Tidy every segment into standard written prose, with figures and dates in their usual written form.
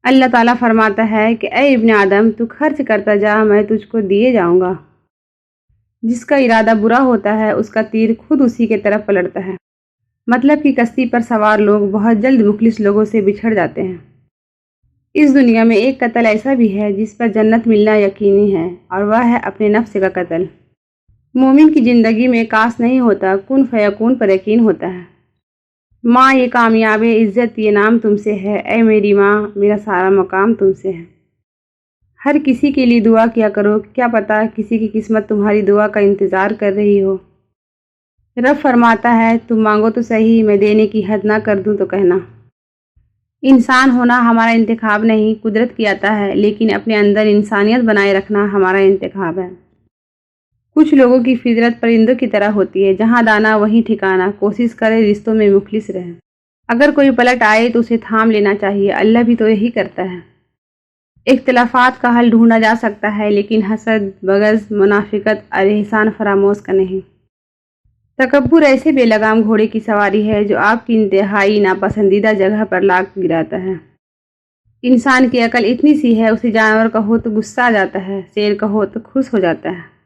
اللہ تعالیٰ فرماتا ہے کہ اے ابن آدم تو خرچ کرتا جا، میں تجھ کو دیے جاؤں گا۔ جس کا ارادہ برا ہوتا ہے اس کا تیر خود اسی کے طرف پلٹتا ہے۔ مطلب کہ کشتی پر سوار لوگ بہت جلد مخلص لوگوں سے بچھڑ جاتے ہیں۔ اس دنیا میں ایک قتل ایسا بھی ہے جس پر جنت ملنا یقینی ہے، اور وہ ہے اپنے نفس کا قتل۔ مومن کی زندگی میں کاش نہیں ہوتا، کن فیکون پر یقین ہوتا ہے۔ ماں یہ کامیاب عزت یہ نام تم سے ہے، اے میری ماں میرا سارا مقام تم سے ہے۔ ہر کسی کے لیے دعا کیا کرو، کیا پتہ کسی کی قسمت تمہاری دعا کا انتظار کر رہی ہو۔ رب فرماتا ہے تم مانگو تو صحیح، میں دینے کی حد نہ کر دوں تو کہنا۔ انسان ہونا ہمارا انتخاب نہیں، قدرت کی عطا ہے، لیکن اپنے اندر انسانیت بنائے رکھنا ہمارا انتخاب ہے۔ کچھ لوگوں کی فطرت پرندوں کی طرح ہوتی ہے، جہاں دانا وہیں ٹھکانا، کوشش کرے رشتوں میں مخلص رہے۔ اگر کوئی پلٹ آئے تو اسے تھام لینا چاہیے، اللہ بھی تو یہی کرتا ہے۔ اختلافات کا حل ڈھونڈا جا سکتا ہے، لیکن حسد، بغض، منافقت اور احسان فراموش کا نہیں۔ تکبر ایسے بے لگام گھوڑے کی سواری ہے جو آپ کی انتہائی ناپسندیدہ جگہ پر لا گراتا ہے۔ انسان کی عقل اتنی سی ہے، اسے جانور کہو تو غصہ آ جاتا ہے، شیر کہو تو خوش ہو جاتا ہے۔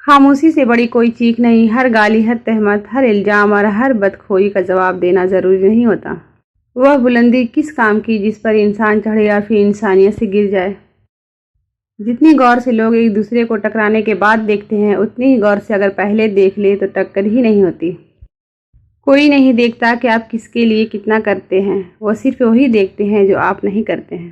خاموشی سے بڑی کوئی چیخ نہیں، ہر گالی، ہر تہمت، ہر الزام اور ہر بدخوئی کا جواب دینا ضروری نہیں ہوتا۔ وہ بلندی کس کام کی جس پر انسان چڑھے یا پھر انسانیت سے گر جائے۔ جتنی غور سے لوگ ایک دوسرے کو ٹکرانے کے بعد دیکھتے ہیں، اتنی ہی غور سے اگر پہلے دیکھ لے تو ٹکر ہی نہیں ہوتی۔ کوئی نہیں دیکھتا کہ آپ کس کے لیے کتنا کرتے ہیں، وہ صرف وہی دیکھتے ہیں جو آپ نہیں کرتے ہیں۔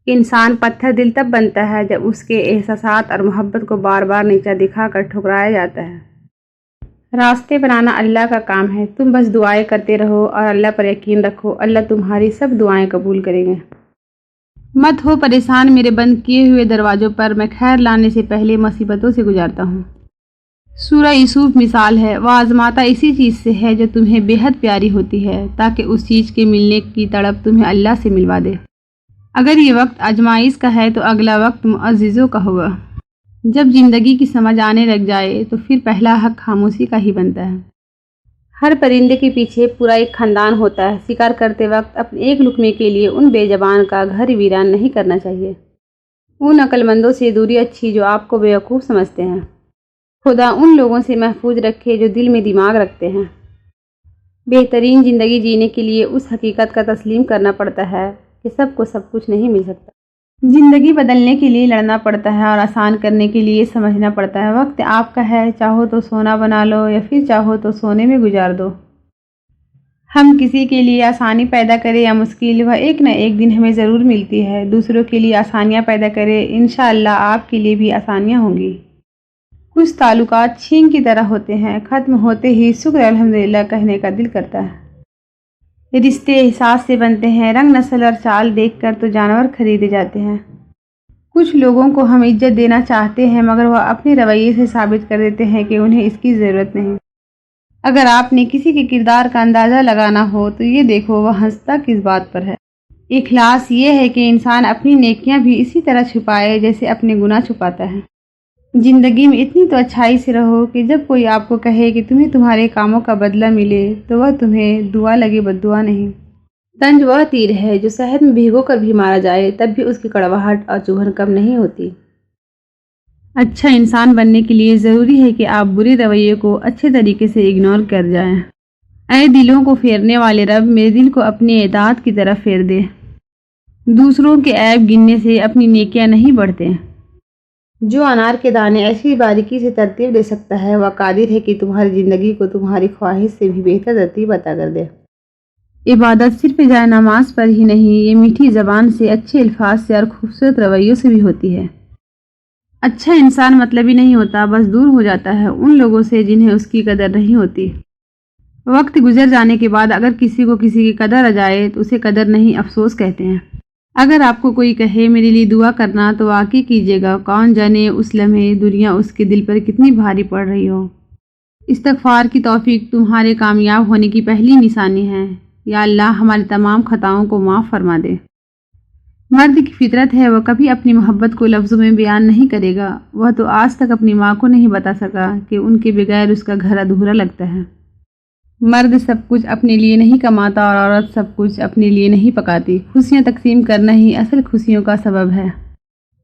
انسان پتھر دل تب بنتا ہے جب اس کے احساسات اور محبت کو بار بار نیچا دکھا کر ٹھکرایا جاتا ہے۔ راستے بنانا اللہ کا کام ہے، تم بس دعائیں کرتے رہو اور اللہ پر یقین رکھو، اللہ تمہاری سب دعائیں قبول کریں گے۔ مت ہو پریشان میرے بند کیے ہوئے دروازوں پر، میں خیر لانے سے پہلے مصیبتوں سے گزارتا ہوں۔ سورہ یوسف مثال ہے، وہ آزماتا اسی چیز سے ہے جو تمہیں بے حد پیاری ہوتی ہے، تاکہ اس چیز کے ملنے کی تڑپ تمہیں اللہ سے ملوا دے۔ اگر یہ وقت آزمائش کا ہے تو اگلا وقت معززوں کا ہوگا۔ جب زندگی کی سمجھ آنے لگ جائے تو پھر پہلا حق خاموشی کا ہی بنتا ہے۔ ہر پرندے کے پیچھے پورا ایک خاندان ہوتا ہے، شکار کرتے وقت اپنے ایک لقمے کے لیے ان بے زبان کا گھر ویران نہیں کرنا چاہیے۔ ان عقل مندوں سے دوری اچھی جو آپ کو بیوقوف سمجھتے ہیں۔ خدا ان لوگوں سے محفوظ رکھے جو دل میں دماغ رکھتے ہیں۔ بہترین زندگی جینے کے لیے اس حقیقت کا تسلیم کرنا پڑتا ہے کہ سب کو سب کچھ نہیں مل سکتا۔ زندگی بدلنے کے لیے لڑنا پڑتا ہے اور آسان کرنے کے لیے سمجھنا پڑتا ہے۔ وقت آپ کا ہے، چاہو تو سونا بنا لو یا پھر چاہو تو سونے میں گزار دو۔ ہم کسی کے لیے آسانی پیدا کریں یا مشکل، وہ ایک نہ ایک دن ہمیں ضرور ملتی ہے۔ دوسروں کے لیے آسانیاں پیدا کریں، انشاءاللہ آپ کے لیے بھی آسانیاں ہوں گی۔ کچھ تعلقات چھین کی طرح ہوتے ہیں، ختم ہوتے ہی شکر الحمدللہ کہنے کا دل کرتا ہے۔ رشتے احساس سے بنتے ہیں، رنگ نسل اور چال دیکھ کر تو جانور خریدے جاتے ہیں۔ کچھ لوگوں کو ہم عزت دینا چاہتے ہیں مگر وہ اپنے رویے سے ثابت کر دیتے ہیں کہ انہیں اس کی ضرورت نہیں۔ اگر آپ نے کسی کے کردار کا اندازہ لگانا ہو تو یہ دیکھو وہ ہنستا کس بات پر ہے۔ اخلاص یہ ہے کہ انسان اپنی نیکیاں بھی اسی طرح چھپائے جیسے اپنے گناہ چھپاتا ہے۔ زندگی میں اتنی تو اچھائی سے رہو کہ جب کوئی آپ کو کہے کہ تمہیں تمہارے کاموں کا بدلہ ملے تو وہ تمہیں دعا لگے بددعا نہیں۔ طنز وہ تیر ہے جو شہد میں بھگو کر بھی مارا جائے تب بھی اس کی کڑواہٹ اور چبھن کم نہیں ہوتی۔ اچھا انسان بننے کے لیے ضروری ہے کہ آپ برے رویے کو اچھے طریقے سے اگنور کر جائیں۔ اے دلوں کو پھیرنے والے رب، میرے دل کو اپنی اطاعت کی طرف پھیر دے۔ دوسروں کے عیب گننے سے اپنی نیکیاں نہیں بڑھتے۔ جو انار کے دانے ایسی باریکی سے ترتیب دے سکتا ہے، وہ قادر ہے کہ تمہاری زندگی کو تمہاری خواہش سے بھی بہتر ترتیب عطا کر دے۔ عبادت صرف جائے نماز پر ہی نہیں، یہ میٹھی زبان سے، اچھے الفاظ سے اور خوبصورت رویوں سے بھی ہوتی ہے۔ اچھا انسان مطلبی نہیں ہوتا، بس دور ہو جاتا ہے ان لوگوں سے جنہیں اس کی قدر نہیں ہوتی۔ وقت گزر جانے کے بعد اگر کسی کو کسی کی قدر آ جائے تو اسے قدر نہیں افسوس کہتے ہیں۔ اگر آپ کو کوئی کہے میرے لیے دعا کرنا تو واقعی کیجیے گا، کون جانے اس لمحے دنیا اس کے دل پر کتنی بھاری پڑ رہی ہو۔ استغفار کی توفیق تمہارے کامیاب ہونے کی پہلی نشانی ہے۔ یا اللہ ہماری تمام خطاؤں کو معاف فرما دے۔ مرد کی فطرت ہے وہ کبھی اپنی محبت کو لفظوں میں بیان نہیں کرے گا، وہ تو آج تک اپنی ماں کو نہیں بتا سکا کہ ان کے بغیر اس کا گھر ادھورا لگتا ہے۔ مرد سب کچھ اپنے لیے نہیں کماتا اور عورت سب کچھ اپنے لیے نہیں پکاتی۔ خوشیاں تقسیم کرنا ہی اصل خوشیوں کا سبب ہے۔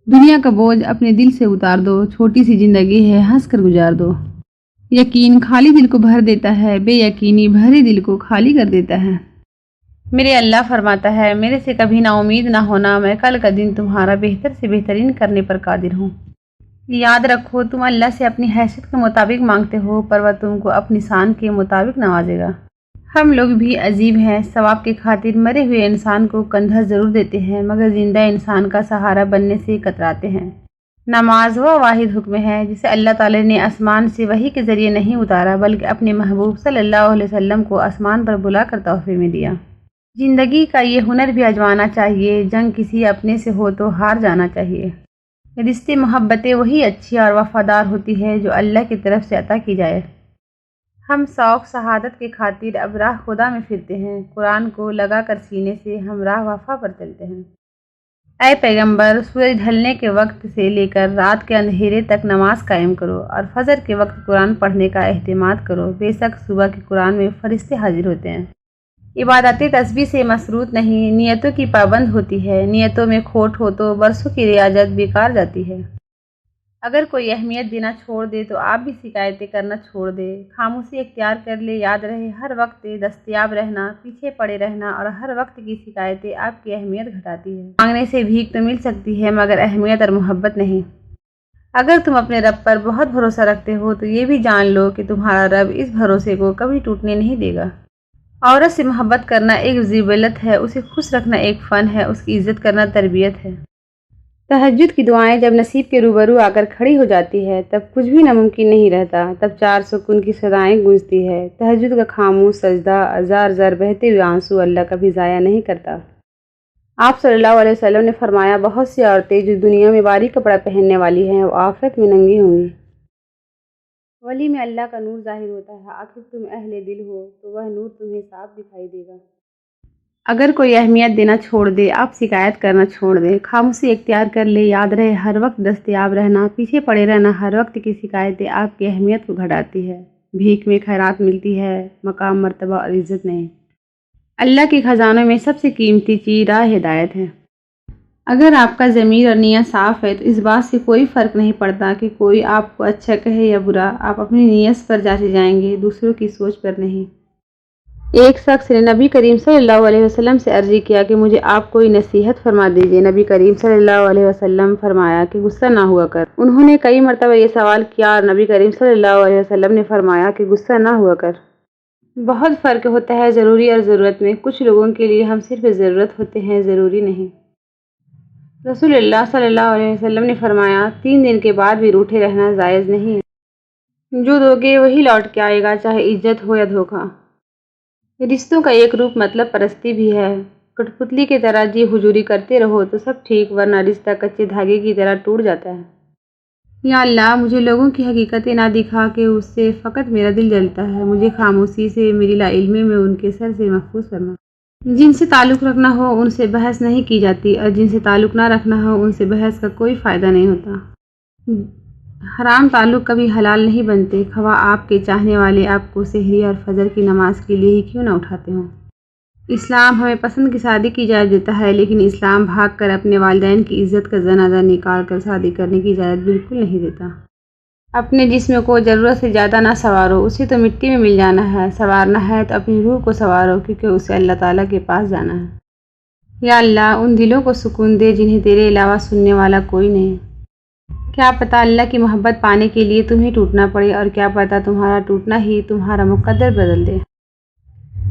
دنیا کا بوجھ اپنے دل سے اتار دو، چھوٹی سی زندگی ہے، ہنس کر گزار دو۔ یقین خالی دل کو بھر دیتا ہے، بے یقینی بھرے دل کو خالی کر دیتا ہے۔ میرے اللہ فرماتا ہے، میرے سے کبھی نا امید نہ ہونا، میں کل کا دن تمہارا بہتر سے بہترین کرنے پر قادر ہوں۔ یاد رکھو، تم اللہ سے اپنی حیثیت کے مطابق مانگتے ہو، پر وہ تم کو اپنی شان کے مطابق نوازے گا۔ ہم لوگ بھی عجیب ہیں، ثواب کی خاطر مرے ہوئے انسان کو کندھا ضرور دیتے ہیں، مگر زندہ انسان کا سہارا بننے سے کتراتے ہیں۔ نماز وہ واحد حکم ہے جسے اللہ تعالی نے آسمان سے وحی کے ذریعے نہیں اتارا، بلکہ اپنے محبوب صلی اللہ علیہ وسلم کو آسمان پر بلا کر تحفے میں دیا۔ زندگی کا یہ ہنر بھی آزمانا چاہیے، جنگ کسی اپنے سے ہو تو ہار جانا چاہیے۔ رشتے محبتیں وہی اچھی اور وفادار ہوتی ہے جو اللہ کی طرف سے عطا کی جائے۔ ہم شوق شہادت کی خاطر اب راہ خدا میں پھرتے ہیں، قرآن کو لگا کر سینے سے ہم راہ وفا پر چلتے ہیں۔ اے پیغمبر، سورج ڈھلنے کے وقت سے لے کر رات کے اندھیرے تک نماز قائم کرو اور فجر کے وقت قرآن پڑھنے کا اہتمام کرو، بے شک صبح کے قرآن میں فرشتے حاضر ہوتے ہیں۔ عبادتیں تسبیح سے مسروط نہیں، نیتوں کی پابند ہوتی ہے، نیتوں میں کھوٹ ہو تو برسوں کی ریاضت بیکار جاتی ہے۔ اگر کوئی اہمیت دینا چھوڑ دے تو آپ بھی شکایتیں کرنا چھوڑ دے، خاموشی اختیار کر لے۔ یاد رہے، ہر وقت دستیاب رہنا، پیچھے پڑے رہنا اور ہر وقت کی شکایتیں آپ کی اہمیت گھٹاتی ہے۔ مانگنے سے بھیک تو مل سکتی ہے، مگر اہمیت اور محبت نہیں۔ اگر تم اپنے رب پر بہت بھروسہ رکھتے ہو تو یہ بھی جان لو کہ تمہارا رب اس بھروسے کو کبھی ٹوٹنے نہیں دے گا۔ عورت سے محبت کرنا ایک ذلت ہے، اسے خوش رکھنا ایک فن ہے، اس کی عزت کرنا تربیت ہے۔ تہجد کی دعائیں جب نصیب کے روبرو آ کر کھڑی ہو جاتی ہے تب کچھ بھی ناممکن نہیں رہتا، تب چار سکون کی صدائیں گونجتی ہے۔ تہجد کا خاموش سجدہ، زار زار بہتے ہوئے آنسو اللہ کبھی ضائع نہیں کرتا۔ آپ صلی اللہ علیہ وسلم نے فرمایا، بہت سی عورتیں جو دنیا میں باریک کپڑا پہننے والی ہیں وہ آخرت میں ننگی ہوں گی۔ ولی میں اللہ کا نور ظاہر ہوتا ہے، آخر تم اہل دل ہو تو وہ نور تمہیں صاف دکھائی دے گا۔ اگر کوئی اہمیت دینا چھوڑ دے، آپ شکایت کرنا چھوڑ دیں، خاموشی اختیار کر لے۔ یاد رہے، ہر وقت دستیاب رہنا، پیچھے پڑے رہنا، ہر وقت کی شکایتیں آپ کی اہمیت کو گھٹاتی ہے۔ بھیک میں خیرات ملتی ہے، مقام مرتبہ اور عزت نہیں۔ اللہ کے خزانوں میں سب سے قیمتی چیز راہ ہدایت ہے۔ اگر آپ کا ضمیر اور نیت صاف ہے تو اس بات سے کوئی فرق نہیں پڑتا کہ کوئی آپ کو اچھا کہے یا برا، آپ اپنی نیت پر جانچے جائیں گے، دوسروں کی سوچ پر نہیں۔ ایک شخص نے نبی کریم صلی اللہ علیہ وسلم سے عرض کیا کہ مجھے آپ کوئی نصیحت فرما دیجیے۔ نبی کریم صلی اللہ علیہ وسلم فرمایا کہ غصہ نہ ہوا کر۔ انہوں نے کئی مرتبہ یہ سوال کیا اور نبی کریم صلی اللہ علیہ وسلم نے فرمایا کہ غصہ نہ ہوا کر۔ بہت فرق ہوتا ہے ضروری اور ضرورت میں، کچھ لوگوں کے لیے ہم صرف ضرورت ہوتے ہیں، ضروری نہیں۔ رسول اللہ صلی اللہ علیہ وسلم نے فرمایا، 3 دن کے بعد بھی روٹھے رہنا جائز نہیں ہے۔ جو دو گے وہی لوٹ کے آئے گا، چاہے عزت ہو یا دھوکہ۔ رشتوں کا ایک روپ مطلب پرستی بھی ہے۔ کٹھ پتلی کی طرح جی حضوری کرتے رہو تو سب ٹھیک، ورنہ رشتہ کچے دھاگے کی طرح ٹوٹ جاتا ہے۔ یا اللہ، مجھے لوگوں کی حقیقتیں نہ دکھا کہ اس سے فقط میرا دل جلتا ہے۔ مجھے خاموشی سے، میری لا علمی میں ان کے سر سے محفوظ کرنا۔ جن سے تعلق رکھنا ہو ان سے بحث نہیں کی جاتی، اور جن سے تعلق نہ رکھنا ہو ان سے بحث کا کوئی فائدہ نہیں ہوتا۔ حرام تعلق کبھی حلال نہیں بنتے، خواہ آپ کے چاہنے والے آپ کو سحری اور فجر کی نماز کے لیے ہی کیوں نہ اٹھاتے ہوں۔ اسلام ہمیں پسند کی شادی کی اجازت دیتا ہے، لیکن اسلام بھاگ کر اپنے والدین کی عزت کا جنازہ نکال کر شادی کرنے کی اجازت بالکل نہیں دیتا۔ اپنے جسم کو ضرورت سے زیادہ نہ سنوارو، اسے تو مٹی میں مل جانا ہے۔ سنوارنا ہے تو اپنی روح کو سنوارو، کیونکہ اسے اللہ تعالیٰ کے پاس جانا ہے۔ یا اللہ، ان دلوں کو سکون دے جنہیں تیرے علاوہ سننے والا کوئی نہیں۔ کیا پتہ اللہ کی محبت پانے کے لیے تمہیں ٹوٹنا پڑے، اور کیا پتہ تمہارا ٹوٹنا ہی تمہارا مقدر بدل دے۔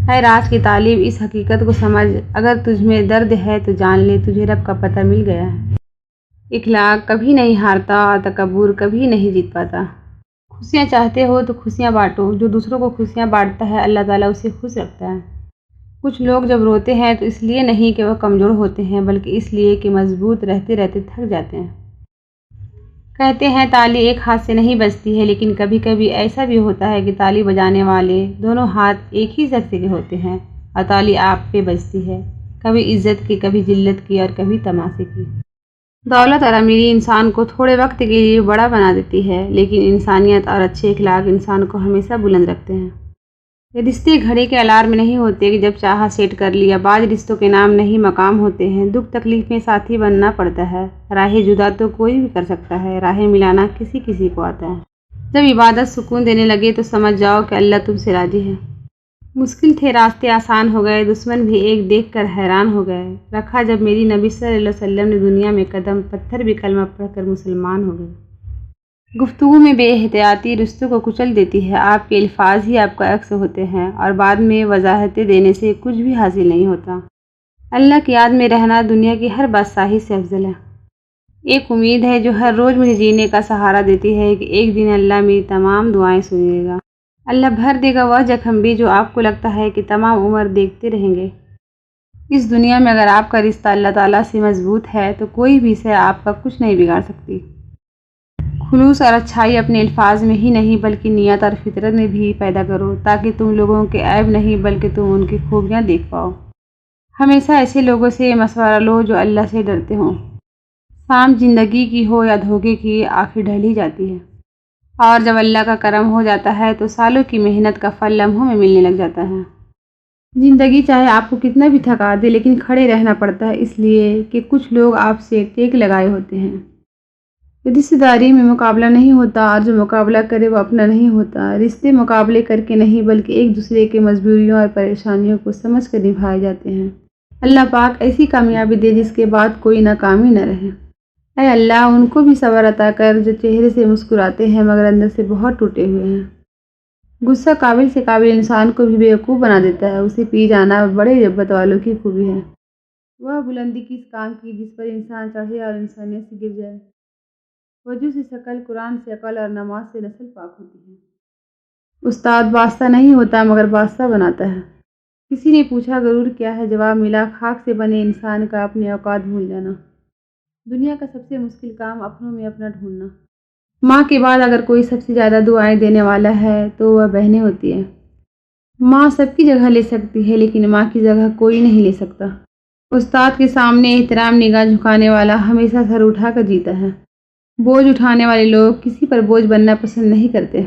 اے راز کی طالب، اس حقیقت کو سمجھ، اگر تجھ میں درد ہے تو جان لے تجھے رب کا پتہ مل گیا ہے۔ اخلاق کبھی نہیں ہارتا اور تکبر کبھی نہیں جیت پاتا۔ خوشیاں چاہتے ہو تو خوشیاں بانٹو، جو دوسروں کو خوشیاں بانٹتا ہے اللہ تعالیٰ اسے خوش رکھتا ہے۔ کچھ لوگ جب روتے ہیں تو اس لیے نہیں کہ وہ کمزور ہوتے ہیں، بلکہ اس لیے کہ مضبوط رہتے رہتے تھک جاتے ہیں۔ کہتے ہیں تالی ایک ہاتھ سے نہیں بجتی ہے، لیکن کبھی کبھی ایسا بھی ہوتا ہے کہ تالی بجانے والے دونوں ہاتھ ایک ہی شخص کے ہوتے ہیں، اور تالی آپ پہ بجتی ہے، کبھی عزت کی، کبھی ذلت کی، اور کبھی تماشے کی۔ دولت اور امیری انسان کو تھوڑے وقت کے لیے بڑا بنا دیتی ہے، لیکن انسانیت اور اچھے اخلاق انسان کو ہمیشہ بلند رکھتے ہیں۔ یہ رشتے گھڑے کے الارم نہیں ہوتے کہ جب چاہا سیٹ کر لیا۔ بعض رشتوں کے نام نہیں مقام ہوتے ہیں۔ دکھ تکلیف میں ساتھی بننا پڑتا ہے۔ راہیں جدا تو کوئی بھی کر سکتا ہے، راہیں ملانا کسی کسی کو آتا ہے۔ جب عبادت سکون دینے لگے تو سمجھ جاؤ کہ اللہ تم سے راضی ہے۔ مشکل تھے راستے آسان ہو گئے، دشمن بھی ایک دیکھ کر حیران ہو گئے۔ رکھا جب میری نبی صلی اللہ علیہ وسلم نے دنیا میں قدم، پتھر بھی کلمہ پڑھ کر مسلمان ہو گئے۔ گفتگو میں بے احتیاطی رشتوں کو کچل دیتی ہے۔ آپ کے الفاظ ہی آپ کا عکس ہوتے ہیں اور بعد میں وضاحتیں دینے سے کچھ بھی حاصل نہیں ہوتا۔ اللہ کی یاد میں رہنا دنیا کی ہر بادشاہی سے افضل ہے۔ ایک امید ہے جو ہر روز مجھے جینے کا سہارا دیتی ہے کہ ایک دن اللہ میری تمام دعائیں سنے گا۔ اللہ بھر دے گا وہ زخم بھی جو آپ کو لگتا ہے کہ تمام عمر دیکھتے رہیں گے۔ اس دنیا میں اگر آپ کا رشتہ اللہ تعالیٰ سے مضبوط ہے تو کوئی بھی شے آپ کا کچھ نہیں بگاڑ سکتی۔ خلوص اور اچھائی اپنے الفاظ میں ہی نہیں بلکہ نیت اور فطرت میں بھی پیدا کرو، تاکہ تم لوگوں کے عیب نہیں بلکہ تم ان کی خوبیاں دیکھ پاؤ۔ ہمیشہ ایسے لوگوں سے مشورہ لو جو اللہ سے ڈرتے ہوں۔ شام زندگی کی ہو یا دھوکے کی، آخر ڈھل ہی جاتی ہے، اور جب اللہ کا کرم ہو جاتا ہے تو سالوں کی محنت کا پھل لمحوں میں ملنے لگ جاتا ہے۔ زندگی چاہے آپ کو کتنا بھی تھکا دے لیکن کھڑے رہنا پڑتا ہے، اس لیے کہ کچھ لوگ آپ سے ٹیک لگائے ہوتے ہیں۔ رشتہ داری میں مقابلہ نہیں ہوتا، اور جو مقابلہ کرے وہ اپنا نہیں ہوتا۔ رشتے مقابلے کر کے نہیں بلکہ ایک دوسرے کے مجبوریوں اور پریشانیوں کو سمجھ کر نبھائے جاتے ہیں۔ اللہ پاک ایسی کامیابی دے جس کے بعد کوئی ناکامی نہ رہے۔ اے اللہ ان کو بھی صبر عطا کر جو چہرے سے مسکراتے ہیں مگر اندر سے بہت ٹوٹے ہوئے ہیں۔ غصہ قابل سے قابل انسان کو بھی بیوقوف بنا دیتا ہے، اسے پی جانا بڑے جبت والوں کی خوبی ہے۔ وہ بلندی کس کام کی جس پر انسان چڑھے اور انسانیت سے گر جائے۔ وضو سے شکل، قرآن سے عقل اور نماز سے نسل پاک ہوتی ہے۔ استاد بادشاہ نہیں ہوتا مگر بادشاہ بناتا ہے۔ کسی نے پوچھا غرور کیا ہے؟ جواب ملا، خاک سے بنے انسان کا اپنے اوقات بھول جانا۔ دنیا کا سب سے مشکل کام اپنوں میں اپنا ڈھونڈنا۔ ماں کے بعد اگر کوئی سب سے زیادہ دعائیں دینے والا ہے تو وہ بہنیں ہوتی ہیں۔ ماں سب کی جگہ لے سکتی ہے لیکن ماں کی جگہ کوئی نہیں لے سکتا۔ استاد کے سامنے احترام نگاہ جھکانے والا ہمیشہ سر اٹھا کر جیتا ہے۔ بوجھ اٹھانے والے لوگ کسی پر بوجھ بننا پسند نہیں کرتے۔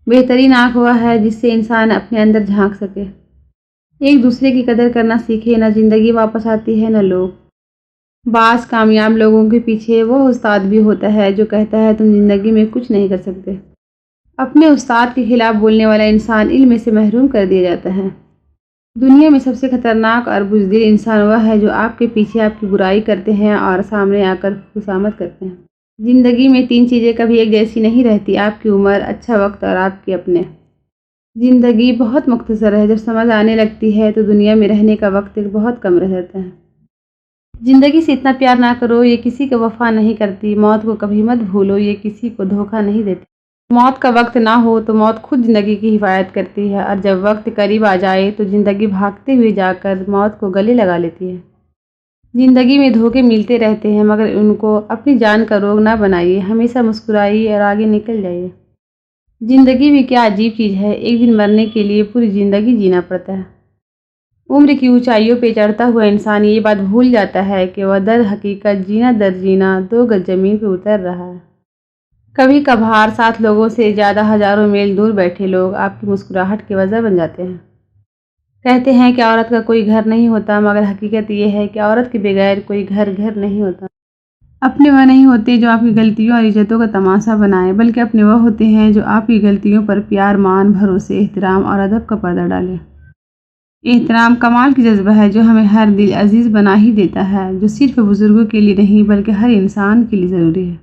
بہترین آنکھ وہ ہے جس سے انسان اپنے اندر جھانک سکے۔ ایک دوسرے کی قدر کرنا سیکھے، نہ زندگی واپس آتی ہے نہ لوگ۔ بعض کامیاب لوگوں کے پیچھے وہ استاد بھی ہوتا ہے جو کہتا ہے تم زندگی میں کچھ نہیں کر سکتے۔ اپنے استاد کے خلاف بولنے والا انسان علم سے محروم کر دیا جاتا ہے۔ دنیا میں سب سے خطرناک اور بزدل انسان وہ ہے جو آپ کے پیچھے آپ کی برائی کرتے ہیں اور سامنے آ کر خوشامد کرتے ہیں۔ زندگی میں تین چیزیں کبھی ایک جیسی نہیں رہتی، آپ کی عمر، اچھا وقت اور آپ کے اپنے۔ زندگی بہت مختصر ہے، جب سمجھ آنے لگتی ہے تو دنیا میں رہنے کا وقت بہت کم رہ جاتا ہے۔ زندگی سے اتنا پیار نہ کرو، یہ کسی کو وفا نہیں کرتی۔ موت کو کبھی مت بھولو، یہ کسی کو دھوکہ نہیں دیتی۔ موت کا وقت نہ ہو تو موت خود زندگی کی حفاظت کرتی ہے، اور جب وقت قریب آ جائے تو زندگی بھاگتے ہوئے جا کر موت کو گلے لگا لیتی ہے۔ زندگی میں دھوکے ملتے رہتے ہیں مگر ان کو اپنی جان کا روگ نہ بنائیے، ہمیشہ مسکرائیے اور آگے نکل جائیے۔ زندگی بھی کیا عجیب چیز ہے، ایک دن مرنے کے لیے پوری زندگی جینا پڑتا ہے۔ عمر کی اونچائیوں پہ چڑھتا ہوا انسان یہ بات بھول جاتا ہے کہ وہ در حقیقت جینا در جینا 2 گز زمین پہ اتر رہا ہے۔ کبھی کبھار 7 لوگوں سے زیادہ ہزاروں میل دور بیٹھے لوگ آپ کی مسکراہٹ کی وجہ بن جاتے ہیں۔ کہتے ہیں کہ عورت کا کوئی گھر نہیں ہوتا مگر حقیقت یہ ہے کہ عورت کے بغیر کوئی گھر نہیں ہوتا۔ اپنے وہ نہیں ہوتے جو آپ کی غلطیوں اور عزتوں کا تماشا بنائیں، بلکہ اپنے وہ ہوتے ہیں جو آپ کی غلطیوں پر پیار، مان، بھروسے، احترام اور ادب کا پردہ ڈالیں۔ احترام کمال کی جذبہ ہے جو ہمیں ہر دل عزیز بنا ہی دیتا ہے، جو صرف بزرگوں کے لیے نہیں بلکہ ہر انسان کے لیے ضروری ہے۔